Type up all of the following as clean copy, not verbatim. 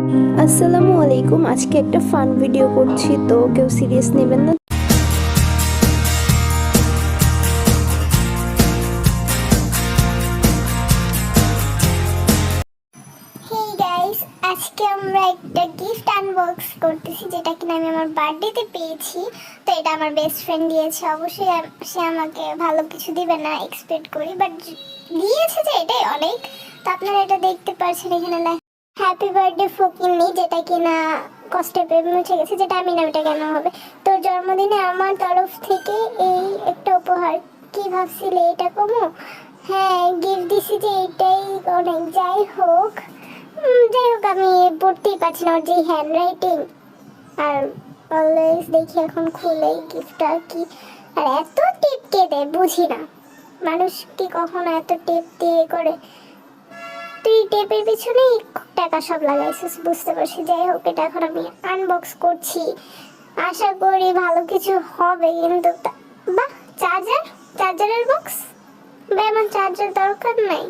আসসালামু আলাইকুম। আজকে একটা ফান ভিডিও করছি, তো কেউ সিরিয়াস নেবেন না। হেই গাইস, আজকে আমরা একটা গিফট আনবক্স করতেছি যেটা কিনা আমি আমার বার্থডেতে পেয়েছি। তো এটা আমার বেস্ট ফ্রেন্ড দিয়েছে। অবশ্যই সে আমাকে ভালো কিছু দিবে না এক্সপেক্ট করি, বাট দিয়েছে যে এটাই অনেক। তো আপনারা এটা দেখতে পাচ্ছেন এখানে হ্যাপি বার্থডে ফকিন্নি, যেটা কিনা কষ্টে পেয়ে মুছে গেছে, যেটা আমি না ওটা কেন হবে। তোর জন্মদিনে আমার তরফ থেকে এই একটা উপহার। কি ভাবছিলে এটা কমো? হ্যাঁ, গিফট দিছি যে এটাই অনেক। যাই হোক আমি পড়তেই পারছি না ওর যে হ্যান্ড রাইটিং। আর অলওয়েজ দেখি এখন খুলে গিফটটা কি। আর এত টিপ কে দেয় বুঝি না, মানুষ কি কখনো এত টিপ দিয়ে করে? তুই টেপের পিছনেই টাকা সব লাগাইছিস, বুঝতে পারছি। যাই হোক, এটা এখন আমি আনবক্স করছি, আশা করি ভালো কিছু হবে। কিন্তু বাহ, চার্জারের বক্স। ভাই আমার চার্জার দরকার নাই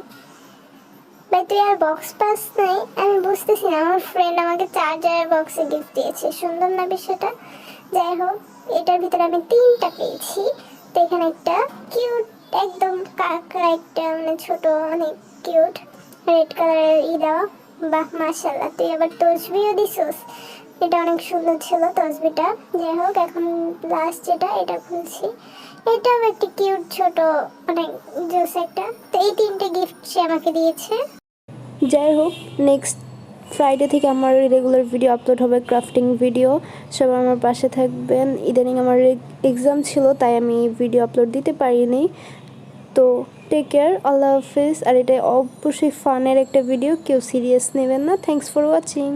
ভাই, তুই আর বক্স পাস নাই? আমি বুঝতেছি না, আমার ফ্রেন্ড আমাকে চার্জারের বক্সে গিফট দিয়েছে, সুন্দর না বিষয়টা? যাই হোক, এটার ভিতরে আমি 3টা পেয়েছি। তো এখানে একটা কিউট একদম কাকড়া একটা, মানে ছোট, অনেক কিউট রেড কালারের দেওয়া। বাহ মাশাআল্লাহ, তুই আবার তসবিও দিছিস, এটা অনেক সুন্দর ছিল তসবিটা। যাই হোক, এখন লাস্ট যেটা, এটা খুলছি। এটাও একটা কিউট ছোট অনেক জোস একটা। তো এই 3টে গিফট সে আমাকে দিয়েছে। যাই হোক, নেক্সট ফ্রাইডে থেকে আমার রেগুলার ভিডিও আপলোড হবে, ক্রাফটিং ভিডিও। সবাই আমার পাশে থাকবেন। ইদানিং আমার এক্সাম ছিল, তাই আমি ভিডিও আপলোড দিতে পারিনি। তো টেক কেয়ার, আল্লাহ হাফিজ। আর এটা অবশ্যই ফানের একটা ভিডিও, কেউ সিরিয়াস নেবেন না। Thanks for watching.